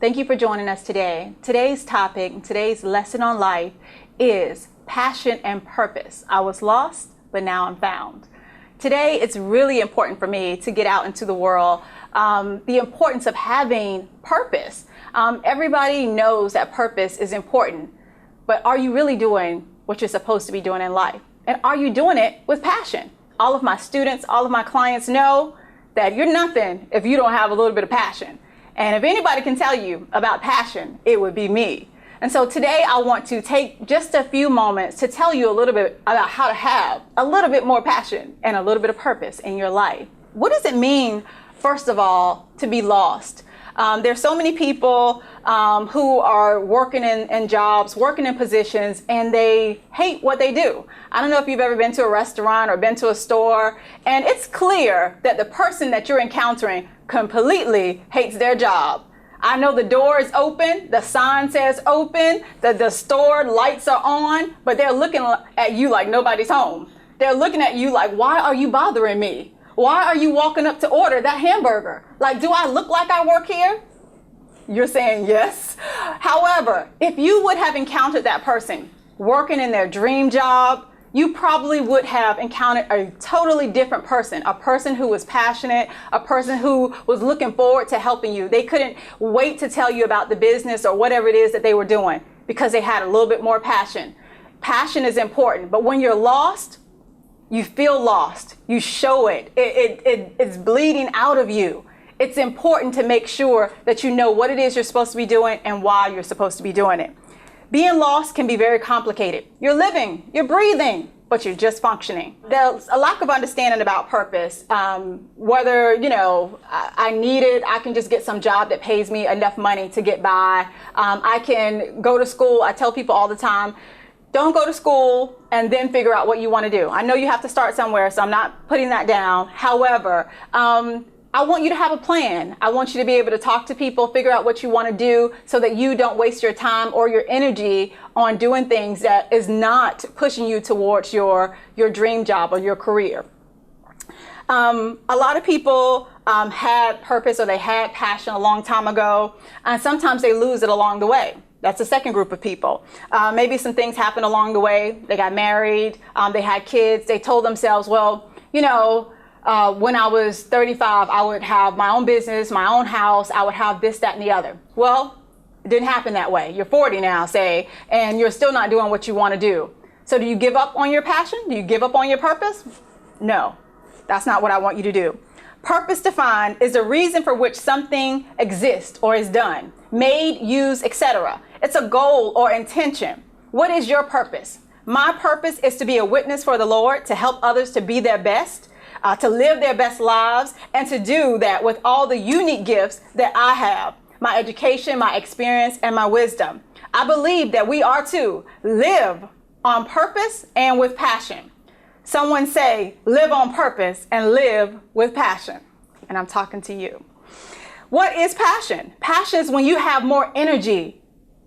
Thank you for joining us today. Today's topic, today's lesson on life is passion and purpose. I was lost, but now I'm found. Today, it's really important for me to get out into the world, the importance of having purpose. Everybody knows that purpose is important, but are you really doing what you're supposed to be doing in life? And are you doing it with passion? All of my students, all of my clients know that you're nothing if you don't have a little bit of passion. And if anybody can tell you about passion, it would be me. And so today I want to take just a few moments to tell you a little bit about how to have a little bit more passion and a little bit of purpose in your life. What does it mean, first of all, to be lost? There's so many people who are working in jobs, working in positions, and they hate what they do. I don't know if you've ever been to a restaurant or been to a store, and it's clear that the person that you're encountering completely hates their job. I know the door is open, the sign says open, the store lights are on, but they're looking at you like nobody's home. They're looking at you like, why are you bothering me? Why are you walking up to order that hamburger? Like, do I look like I work here? You're saying yes. However, if you would have encountered that person working in their dream job, you probably would have encountered a totally different person, a person who was passionate, a person who was looking forward to helping you. They couldn't wait to tell you about the business or whatever it is that they were doing because they had a little bit more passion. Passion is important, but when you're lost, you feel lost. You show it. It's bleeding out of you. It's important to make sure that you know what it is you're supposed to be doing and why you're supposed to be doing it. Being lost can be very complicated. You're living, you're breathing, but you're just functioning. There's a lack of understanding about purpose. Whether, I need it, I can just get some job that pays me enough money to get by. I can go to school. I tell people all the time, don't go to school and then figure out what you want to do. I know you have to start somewhere, so I'm not putting that down. However, I want you to have a plan. I want you to be able to talk to people, figure out what you want to do so that you don't waste your time or your energy on doing things that is not pushing you towards your dream job or your career. A lot of people had purpose or they had passion a long time ago, and sometimes they lose it along the way. That's the second group of people. Maybe some things happened along the way. They got married, they had kids. They told themselves, well, when I was 35, I would have my own business, my own house. I would have this, that, and the other. Well, it didn't happen that way. You're 40 now, say, and you're still not doing what you want to do. So do you give up on your passion? Do you give up on your purpose? No, that's not what I want you to do. Purpose defined is the reason for which something exists or is done, made, used, etc. It's a goal or intention. What is your purpose? My purpose is to be a witness for the Lord, to help others to be their best, to live their best lives, and to do that with all the unique gifts that I have, my education, my experience, and my wisdom. I believe that we are to live on purpose and with passion. Someone say, live on purpose and live with passion. And I'm talking to you. What is passion? Passion is when you have more energy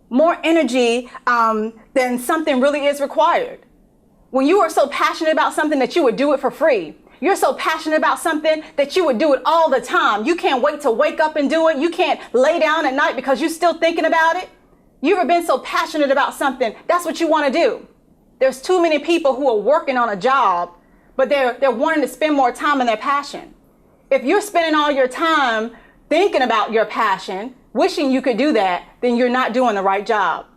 than something really is required. When you are so passionate about something that you would do it for free. You're so passionate about something that you would do it all the time. You can't wait to wake up and do it. You can't lay down at night because you're still thinking about it. You ever been so passionate about something, that's what you want to do. There's too many people who are working on a job, but they're wanting to spend more time on their passion. If you're spending all your time thinking about your passion, wishing you could do that, then you're not doing the right job.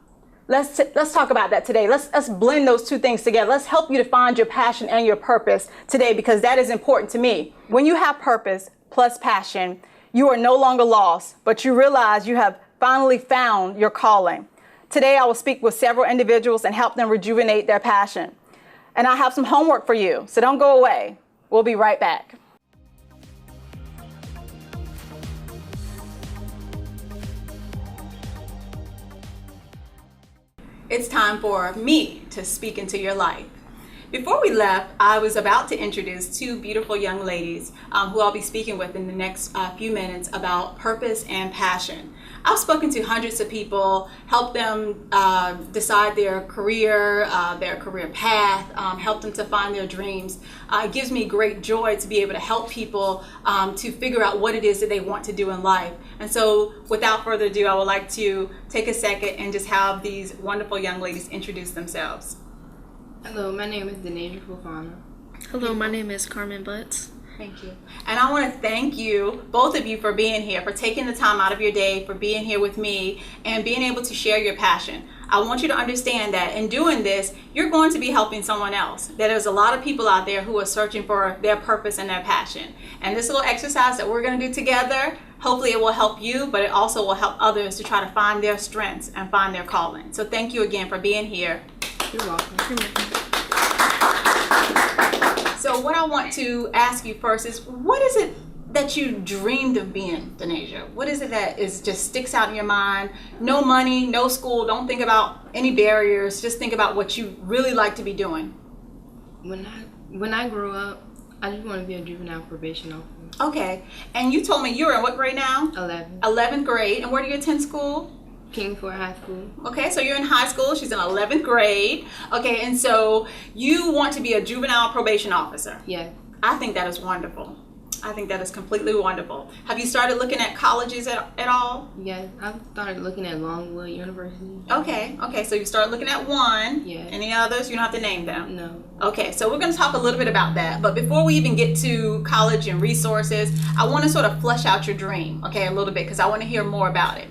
Let's talk about that today. Let's blend those two things together. Let's help you to find your passion and your purpose today, because that is important to me. When you have purpose plus passion, you are no longer lost, but you realize you have finally found your calling. Today, I will speak with several individuals and help them rejuvenate their passion. And I have some homework for you, so don't go away. We'll be right back. It's time for me to speak into your life. Before we left, I was about to introduce two beautiful young ladies who I'll be speaking with in the next few minutes about purpose and passion. I've spoken to hundreds of people, helped them decide their career path, helped them to find their dreams. It gives me great joy to be able to help people to figure out what it is that they want to do in life. And so without further ado, I would like to take a second and just have these wonderful young ladies introduce themselves. Hello, my name is Denasia Fofana. Hello, my name is Carmen Butts. Thank you. And I want to thank you, both of you, for being here, for taking the time out of your day, for being here with me, and being able to share your passion. I want you to understand that in doing this, you're going to be helping someone else. That there's a lot of people out there who are searching for their purpose and their passion. And this little exercise that we're going to do together, hopefully it will help you, but it also will help others to try to find their strengths and find their calling. So thank you again for being here. You're welcome. So what I want to ask you first is, what is it that you dreamed of being, Denasia? What is it that just sticks out in your mind? No money, no school, don't think about any barriers, just think about what you really like to be doing. When I grow up, I just want to be a juvenile probation officer. Okay, and you told me you're in what grade now? 11. 11th grade, and where do you attend school? Kingsport High School. Okay, so you're in high school, she's in 11th grade. Okay, and so you want to be a juvenile probation officer. Yes. I think that is wonderful. I think that is completely wonderful. Have you started looking at colleges at all? Yes, I started looking at Longwood University. Okay, so you started looking at one. Yeah. Any others? You don't have to name them. No. Okay, so we're going to talk a little bit about that. But before we even get to college and resources, I want to sort of flesh out your dream, okay, a little bit, because I want to hear more about it.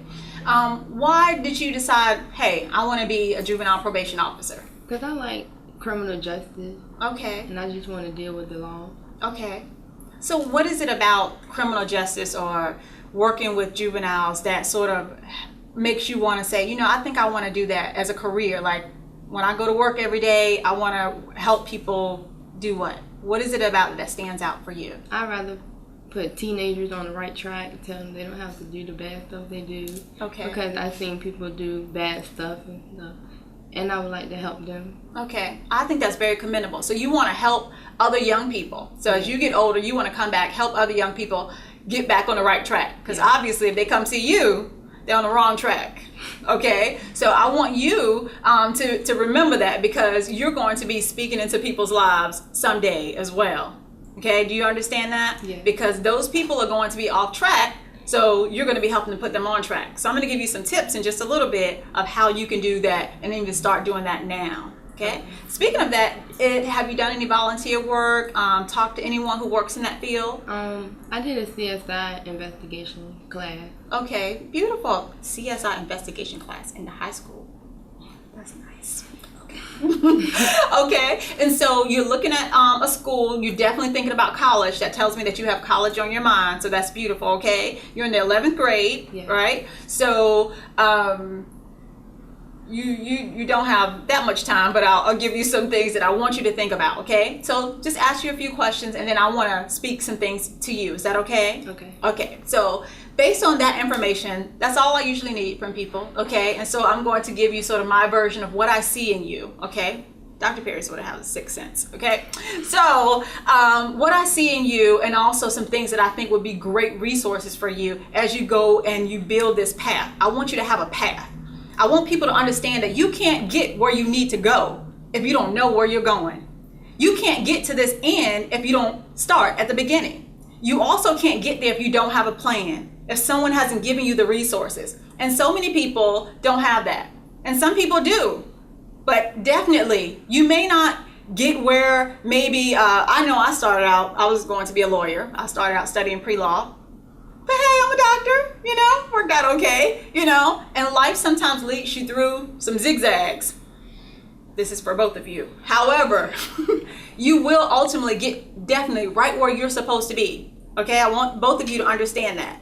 Why did you decide, hey, I want to be a juvenile probation officer? Because I like criminal justice. Okay. And I just want to deal with the law. Okay. So what is it about criminal justice or working with juveniles that sort of makes you want to say, you know, I think I want to do that as a career? Like when I go to work every day, I want to help people do what? What is it about it that stands out for you? I'd rather put teenagers on the right track, tell them they don't have to do the bad stuff they do. Okay. Because I've seen people do bad stuff and stuff, and I would like to help them. Okay, I think that's very commendable. So you want to help other young people. So as you get older, you want to come back, help other young people get back on the right track. Because obviously if they come see you, they're on the wrong track. Okay, so I want you to remember that, because you're going to be speaking into people's lives someday as well. Okay, do you understand that? Yeah. Because those people are going to be off track, so you're going to be helping to put them on track. So I'm going to give you some tips in just a little bit of how you can do that and even start doing that now. Okay. Speaking of that, have you done any volunteer work? Talked to anyone who works in that field? I did a CSI investigation class. Okay, beautiful. CSI investigation class in the high school. That's nice. Okay, and so you're looking at a school, you're definitely thinking about college. That tells me that you have college on your mind, so that's beautiful. Okay, you're in the 11th grade, Yeah. right? So you don't have that much time, but I'll give you some things that I want you to think about. Okay, so just ask you a few questions, and then I want to speak some things to you. Is that okay? Okay. Okay, so based on that information, that's all I usually need from people, okay? And so I'm going to give you sort of my version of what I see in you, okay? Dr. Perry sort of has a sixth sense, okay? So what I see in you, and also some things that I think would be great resources for you as you go and you build this path. I want you to have a path. I want people to understand that you can't get where you need to go if you don't know where you're going. You can't get to this end if you don't start at the beginning. You also can't get there if you don't have a plan, if someone hasn't given you the resources. And so many people don't have that. And some people do. But definitely, you may not get where maybe, I know I started out, I was going to be a lawyer. I started out studying pre-law. But hey, I'm a doctor, you know, worked out okay, you know. And life sometimes leads you through some zigzags. This is for both of you. However, you will ultimately get definitely right where you're supposed to be. Okay, I want both of you to understand that.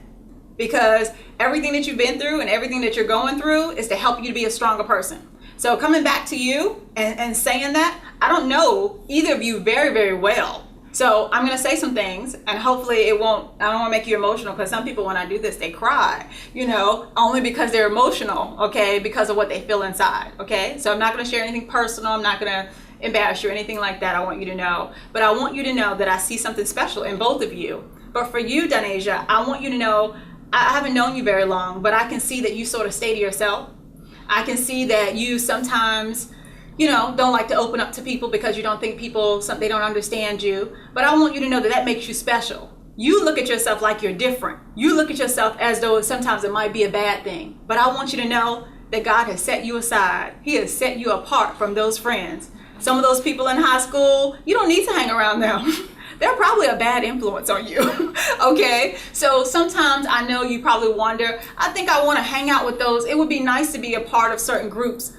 Because everything that you've been through and everything that you're going through is to help you to be a stronger person. So coming back to you and saying that, I don't know either of you very, very well. So I'm going to say some things, and hopefully I don't want to make you emotional, because some people, when I do this, they cry, you know, only because they're emotional, okay, because of what they feel inside, okay? So I'm not going to share anything personal. I'm not going to embarrass you or anything like that. I want you to know. But I want you to know that I see something special in both of you. But for you, Donasia, I want you to know, I haven't known you very long, but I can see that you sort of stay to yourself. I can see that you sometimes, don't like to open up to people because you don't think they don't understand you. But I want you to know that makes you special. You look at yourself like you're different. You look at yourself as though sometimes it might be a bad thing. But I want you to know that God has set you aside. He has set you apart from those friends. Some of those people in high school, you don't need to hang around them. They're probably a bad influence on you. Okay? So sometimes I know you probably wonder, I think I want to hang out with those. It would be nice to be a part of certain groups.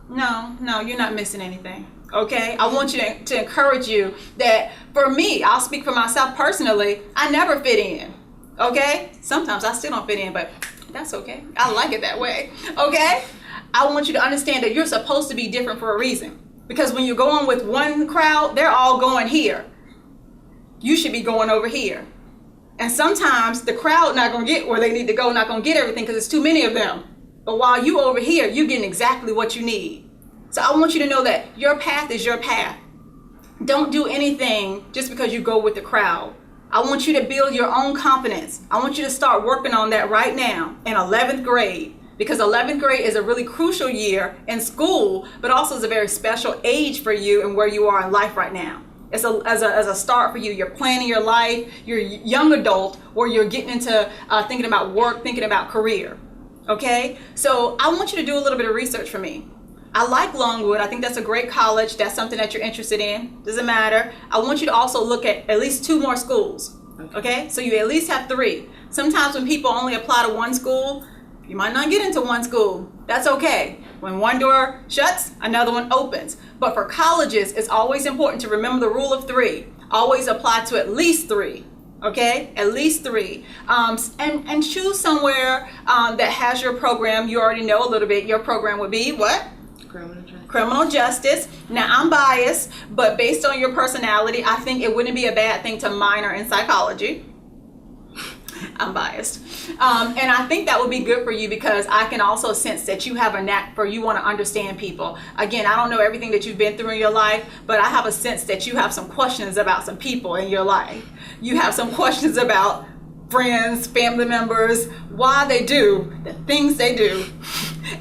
No, you're not missing anything. Okay? I want you to encourage you that for me, I'll speak for myself personally, I never fit in. Okay? Sometimes I still don't fit in, but that's okay. I like it that way. Okay? I want you to understand that you're supposed to be different for a reason. Because when you're going with one crowd, they're all going here. You should be going over here. And sometimes the crowd not going to get where they need to go, not going to get everything because it's too many of them. But while you over here, you're getting exactly what you need. So I want you to know that your path is your path. Don't do anything just because you go with the crowd. I want you to build your own confidence. I want you to start working on that right now in 11th grade. Because 11th grade is a really crucial year in school, but also is a very special age for you and where you are in life right now. It's as a start for you. You're planning your life. You're a young adult where you're getting into thinking about work, thinking about career. Okay? So I want you to do a little bit of research for me. I like Longwood. I think that's a great college. That's something that you're interested in. Doesn't matter. I want you to also look at least 2 more schools. Okay? So you at least have 3. Sometimes when people only apply to one school, you might not get into one school. That's okay. When one door shuts, another one opens. But for colleges, it's always important to remember the rule of 3. Always apply to at least 3. Okay? At least 3. And choose somewhere that has your program. You already know a little bit. Your program would be what? Criminal justice. Now, I'm biased, but based on your personality, I think it wouldn't be a bad thing to minor in psychology. I'm biased. And I think that would be good for you because I can also sense that you have a knack for you want to understand people. Again, I don't know everything that you've been through in your life, but I have a sense that you have some questions about some people in your life. You have some questions about friends, family members, why they do the things they do.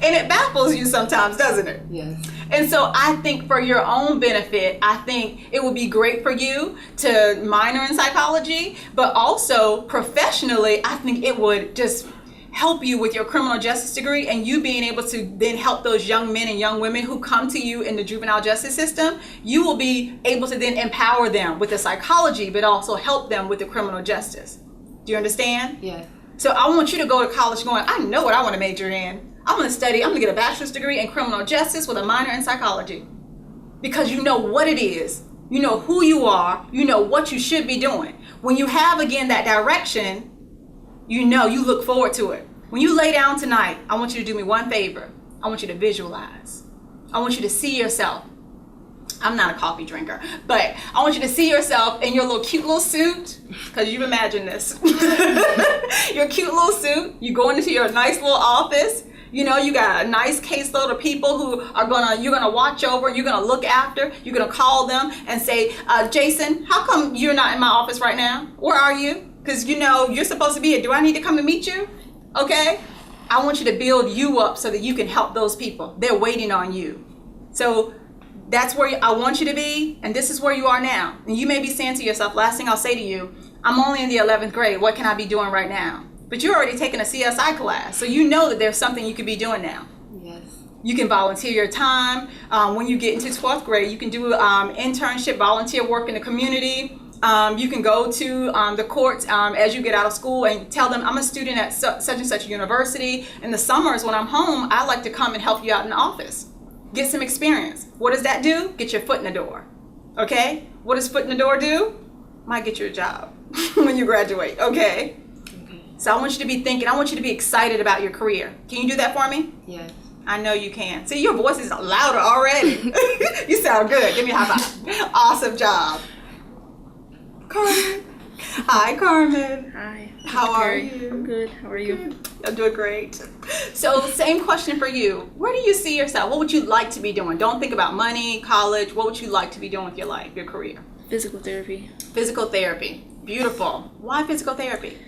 And it baffles you sometimes, doesn't it? Yes. And so I think for your own benefit, I think it would be great for you to minor in psychology, but also professionally, I think it would just help you with your criminal justice degree and you being able to then help those young men and young women who come to you in the juvenile justice system. You will be able to then empower them with the psychology, but also help them with the criminal justice. Do you understand? Yes. So I want you to go to college going, I know what I want to major in. I'm going to get a bachelor's degree in criminal justice with a minor in psychology. Because you know what it is. You know who you are. You know what you should be doing. When you have, again, that direction, you look forward to it. When you lay down tonight, I want you to do me one favor. I want you to visualize. I want you to see yourself. I'm not a coffee drinker, but I want you to see yourself in your cute little suit, because you've imagined this. Your cute little suit. You go into your nice little office. You got a nice caseload of people who you're gonna watch over, you're gonna look after, you're gonna call them and say, Jason, how come you're not in my office right now? Where are you? Because you're supposed to be here. Do I need to come and meet you? Okay? I want you to build you up so that you can help those people. They're waiting on you. So that's where I want you to be, and this is where you are now. And you may be saying to yourself, last thing I'll say to you, I'm only in the 11th grade. What can I be doing right now? But you're already taking a CSI class, so you know that there's something you could be doing now. Yes. You can volunteer your time. When you get into 12th grade, you can do internship, volunteer work in the community. You can go to the courts as you get out of school and tell them, I'm a student at such and such a university. In the summers when I'm home, I like to come and help you out in the office. Get some experience. What does that do? Get your foot in the door. Okay? What does foot in the door do? Might get you a job when you graduate. Okay? So I want you to be thinking, I want you to be excited about your career. Can you do that for me? Yes. I know you can. See, your voice is louder already. You sound good. Give me a high five. Awesome job. Carmen. Hi, Carmen. Hi. How are you? I'm good. How are you? Good. I'm doing great. So same question for you. Where do you see yourself? What would you like to be doing? Don't think about money, college. What would you like to be doing with your life, your career? Physical therapy. Physical therapy. Beautiful. Why physical therapy?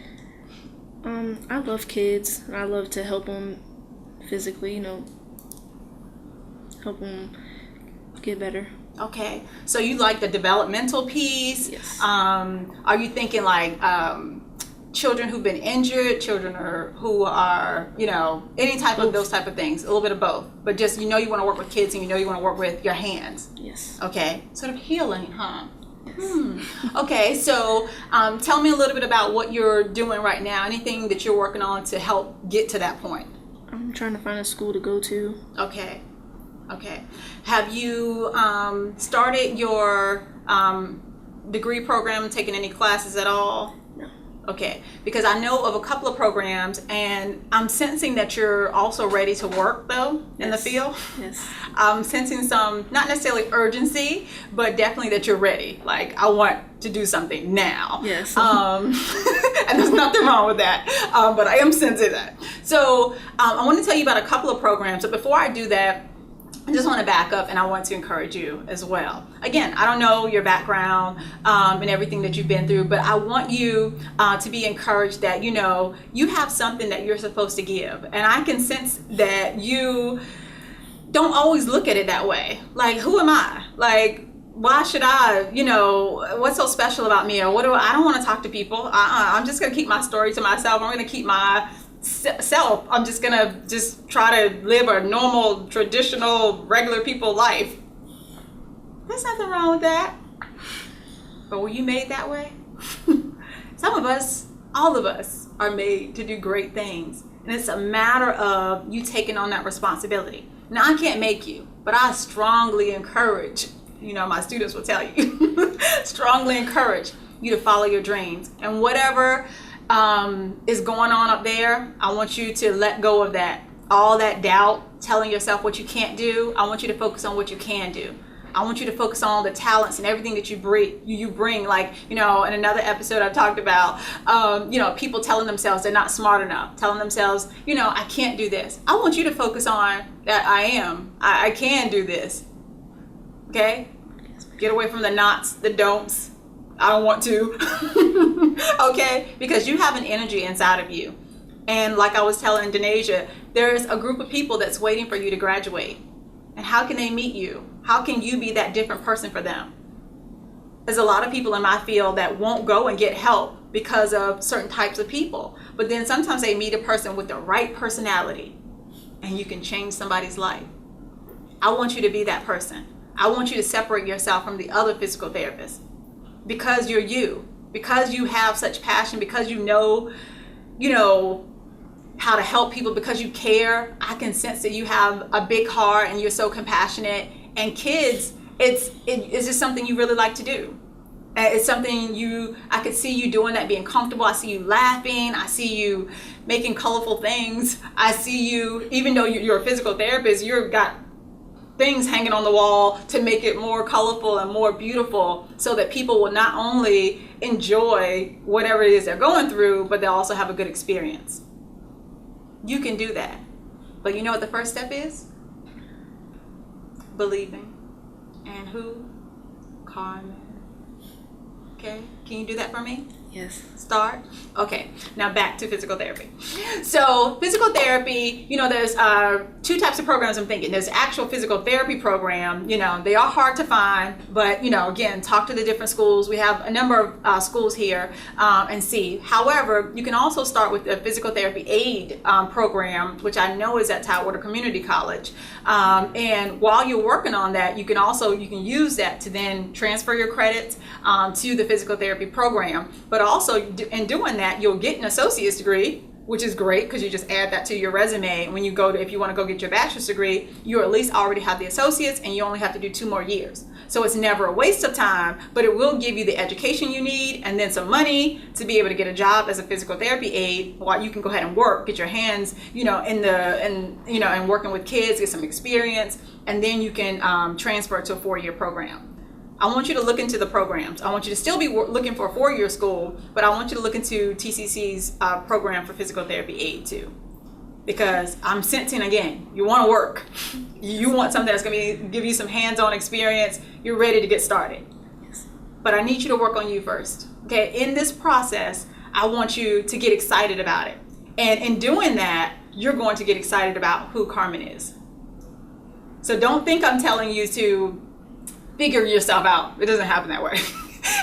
I love kids. I love to help them physically, help them get better. Okay. So you like the developmental piece? Yes. Are you thinking like children who've been injured, children who are, any type of those type of things? A little bit of both. But just, you want to work with kids and you want to work with your hands. Yes. Okay. Sort of healing, huh? Okay, so tell me a little bit about what you're doing right now. Anything that you're working on to help get to that point? I'm trying to find a school to go to. Okay. Have you started your degree program, taken any classes at all? No. Okay, because I know of a couple of programs, and I'm sensing that you're also ready to work, though, in the field. Yes. I'm sensing some, not necessarily urgency, but definitely that you're ready. Like, I want to do something now. Yes. And there's nothing wrong with that, but I am sensing that. So I want to tell you about a couple of programs, but before I do that, I just want to back up and I want to encourage you as well. Again, I don't know your background and everything that you've been through, but I want you to be encouraged that, you have something that you're supposed to give. And I can sense that you don't always look at it that way. Like, who am I? Like, why should I, what's so special about me? Or I don't want to talk to people. I'm just going to keep my story to myself. I'm going to keep my self. I'm just gonna try to live a normal, traditional, regular people life. There's nothing wrong with that. But were you made that way? Some of us, all of us, are made to do great things. And it's a matter of you taking on that responsibility. Now, I can't make you, but I strongly encourage, my students will tell you, strongly encourage you to follow your dreams. And whatever is going on up there, I want you to let go of that. All that doubt, telling yourself what you can't do. I want you to focus on what you can do. I want you to focus on the talents and everything that you bring. Like, in another episode I talked about, people telling themselves they're not smart enough, telling themselves, I can't do this. I want you to focus on that I can do this. Okay? Get away from the nots, the don'ts. I don't want to. Okay? Because you have an energy inside of you. And like I was telling Denasia, there's a group of people that's waiting for you to graduate. And how can they meet you? How can you be that different person for them? There's a lot of people in my field that won't go and get help because of certain types of people. But then sometimes they meet a person with the right personality and you can change somebody's life. I want you to be that person. I want you to separate yourself from the other physical therapists. Because you're you, because you have such passion, because you know how to help people, because you care. I can sense that you have a big heart and you're so compassionate. And kids, it's just something you really like to do. It's something I could see you doing that, being comfortable. I see you laughing. I see you making colorful things. I see you, even though you're a physical therapist, you've got things hanging on the wall to make it more colorful and more beautiful so that people will not only enjoy whatever it is they're going through, but they'll also have a good experience. You can do that. But you know what the first step is? Believing. And who? Carmen. Okay, can you do that for me? Yes. Start. Okay, now back to physical therapy. So physical therapy, there's two types of programs I'm thinking. There's actual physical therapy program, they are hard to find, but again, talk to the different schools. We have a number of schools here and see. However, you can also start with the physical therapy aid program, which I know is at Tidewater Community College. And while you're working on that, you can use that to then transfer your credits to the physical therapy program. But also in doing that, you'll get an associate's degree, which is great because you just add that to your resume. When you if you want to go get your bachelor's degree, you at least already have the associates and you only have to do 2 more years. So it's never a waste of time, but it will give you the education you need and then some money to be able to get a job as a physical therapy aide while you can go ahead and work, get your hands, and working with kids, get some experience, and then you can transfer to a 4-year program. I want you to look into the programs. I want you to still be looking for a 4-year school, but I want you to look into TCC's program for physical therapy aid too. because I'm sensing, again, you want to work. You want something that's going to give you some hands-on experience. You're ready to get started. But I need you to work on you first. Okay, in this process, I want you to get excited about it. And in doing that, you're going to get excited about who Carmen is. So don't think I'm telling you to figure yourself out. It doesn't happen that way.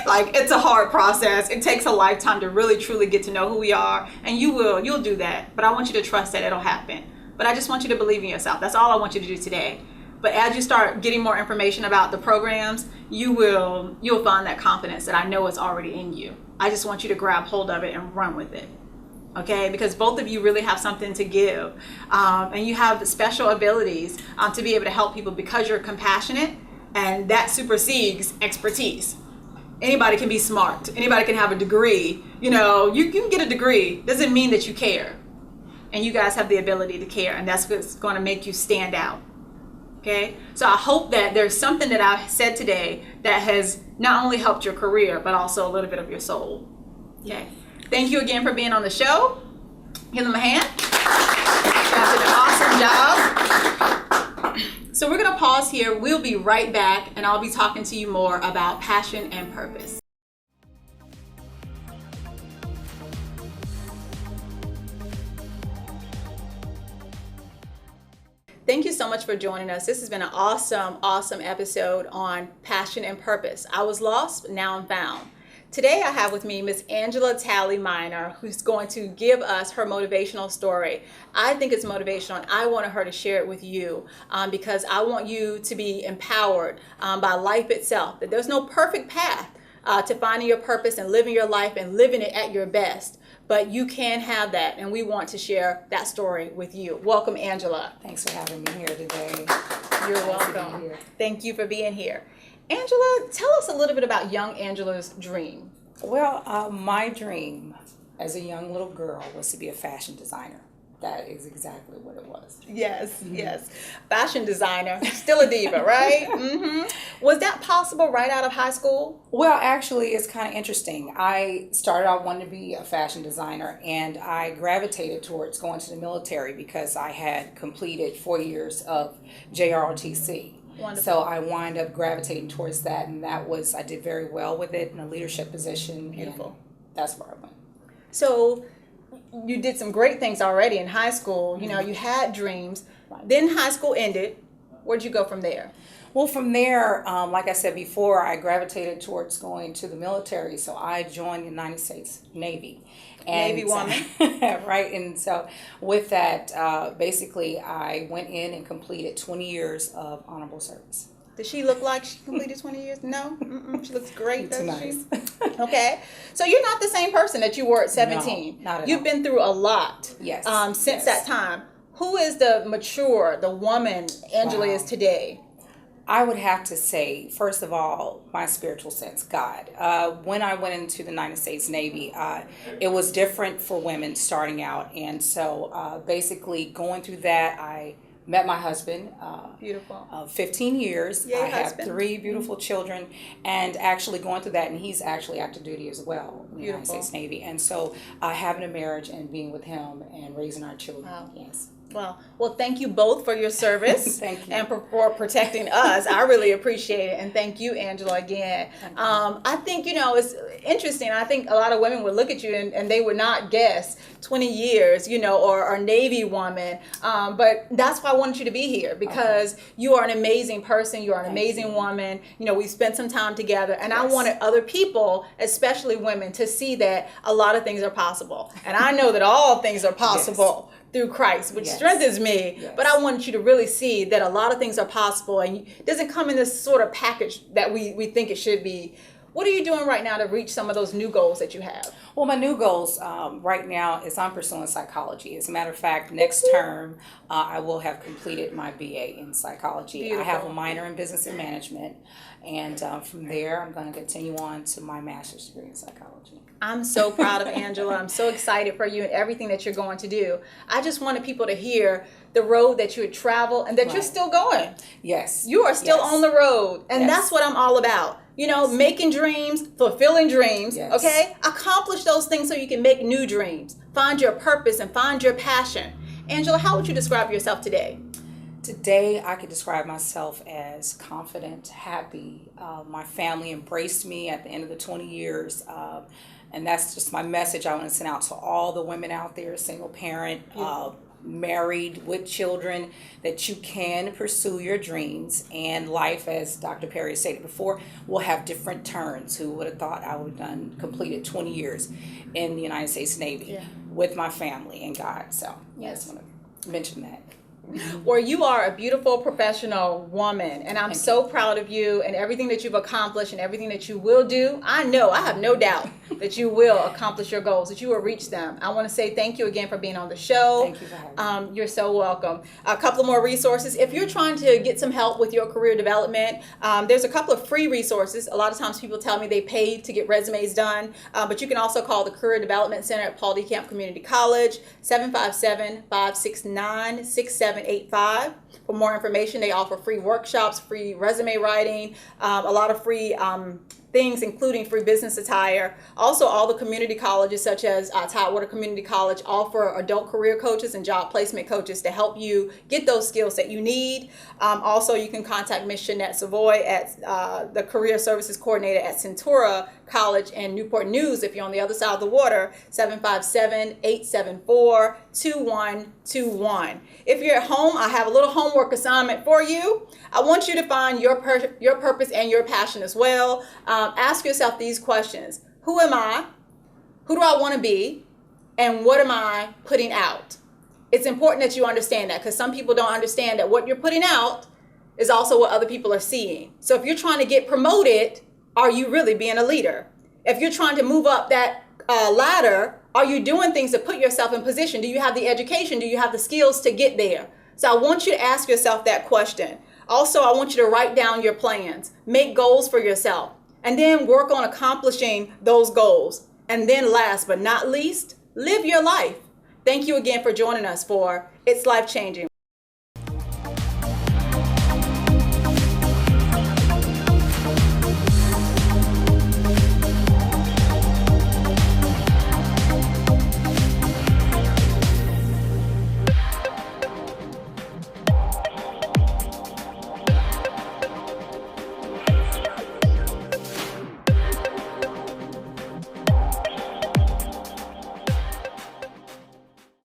Like, it's a hard process. It takes a lifetime to really truly get to know who we are. And you'll do that. But I want you to trust that it'll happen. But I just want you to believe in yourself. That's all I want you to do today. But as you start getting more information about the programs, you'll find that confidence that I know is already in you. I just want you to grab hold of it and run with it. Okay, because both of you really have something to give, and you have special abilities to be able to help people because you're compassionate, and that supersedes expertise. Anybody can be smart. Anybody can have a degree. You can get a degree. Doesn't mean that you care. And you guys have the ability to care, and that's what's going to make you stand out. Okay, so I hope that there's something that I said today that has not only helped your career, but also a little bit of your soul. Okay. Thank you again for being on the show. Give them a hand. You did an awesome job. So we're going to pause here. We'll be right back, and I'll be talking to you more about passion and purpose. Thank you so much for joining us. This has been an awesome episode on passion and purpose. I was lost, now I'm found. Today I have with me Miss Angela Talley Minor, who's going to give us her motivational story. I think it's motivational, and I wanted her to share it with you because I want you to be empowered by life itself, that there's no perfect path to finding your purpose and living your life and living it at your best. But you can have that, and we want to share that story with you. Welcome, Angela. Thanks for having me here today. You're welcome. Thank you for being here. Angela, tell us a little bit about young Angela's dream. Well, my dream as a young little girl was to be a fashion designer. That is exactly what it was. Yes. Fashion designer, still a diva, right? Was that possible right out of high school? Well, actually, it's kind of interesting. I started out wanting to be a fashion designer, and I gravitated towards going to the military because I had completed 4 years of JROTC. Wonderful. So I wind up gravitating towards that, and I did very well with it in a leadership position. Beautiful. And that's where I went. So you did some great things already in high school. You had dreams. Right. Then high school ended. Where'd you go from there? Well, from there, like I said before, I gravitated towards going to the military. So I joined the United States Navy. Navy woman. Right. And so with that, basically, I went in and completed 20 years of honorable service. Does she look like she completed 20 years? No? She looks great, doesn't nice. she? Okay. So you're not the same person that you were at 17. No, not at You've all. been through a lot Yes. Since that time. Who is the woman Angela is today? I would have to say, first of all, my spiritual sense, God. When I went into the United States Navy, it was different for women starting out. And so basically going through that, I met my husband. Beautiful. 15 years. Yay, I husband. have 3 beautiful children, and actually going through that, and he's actually active duty as well in the United Beautiful. States Navy. And so having a marriage and being with him and raising our children. Wow. Yes. Well, thank you both for your service. Thank you. And for protecting us. I really appreciate it. And thank you, Angela, again. I think, it's interesting. I think a lot of women would look at you and they would not guess 20 years, or Navy woman. But that's why I wanted you to be here, because you are an amazing person. You are an amazing woman. We spent some time together, and I wanted other people, especially women, to see that a lot of things are possible. And I know that all things are possible. Through Christ, which strengthens me. Yes. But I want you to really see that a lot of things are possible, and it doesn't come in this sort of package that we think it should be. What are you doing right now to reach some of those new goals that you have? Well, my new goals right now is I'm pursuing psychology. As a matter of fact, next term I will have completed my BA in psychology. Beautiful. I have a minor in business and management, and from there I'm going to continue on to my master's degree in psychology. I'm so proud of Angela. I'm so excited for you and everything that you're going to do. I just wanted people to hear the road that you had traveled and that you're still going. Yes. You are still on the road. And Yes. that's what I'm all about. Making dreams, fulfilling dreams, Yes. okay? Accomplish those things so you can make new dreams. Find your purpose and find your passion. Angela, how would you describe yourself today? Today, I could describe myself as confident, happy. My family embraced me at the end of the 20 years. And that's just my message I want to send out to all the women out there, single parent, married with children, that you can pursue your dreams. And life, as Dr. Perry stated before, will have different turns. Who would have thought I would have completed 20 years in the United States Navy with my family and God. So I just want to mention that. Well, you are a beautiful professional woman, and I'm so proud of you and everythting that you've accomplished and everything that you will do. I have no doubt that you will accomplish your goals, that you will reach them. I want to say thank you again for being on the show. Thank you for having me. You're so welcome. A couple of more resources. If you're trying to get some help with your career development, there's a couple of free resources. A lot of times people tell me they pay to get resumes done, but you can also call the Career Development Center at Paul D. Camp Community College, 757-569-6785. For more information, they offer free workshops, free resume writing, a lot of free things, including free business attire. Also, all the community colleges, such as Tidewater Community College, offer adult career coaches and job placement coaches to help you get those skills that you need. Also, you can contact Ms. Shanette Savoy at the Career Services Coordinator at Centura College in Newport News if you're on the other side of the water, 757-874-2121. If you're at home, I have a little homework assignment for you. I want you to find your purpose and your passion as well. Ask yourself these questions. Who am I? Who do I want to be? And what am I putting out? It's important that you understand that, because some people don't understand that what you're putting out is also what other people are seeing. So if you're trying to get promoted, are you really being a leader? If you're trying to move up that ladder, are you doing things to put yourself in position? Do you have the education? Do you have the skills to get there? So I want you to ask yourself that question. Also, I want you to write down your plans, make goals for yourself, and then work on accomplishing those goals. And then last but not least, live your life. Thank you again for joining us for It's Life Changing.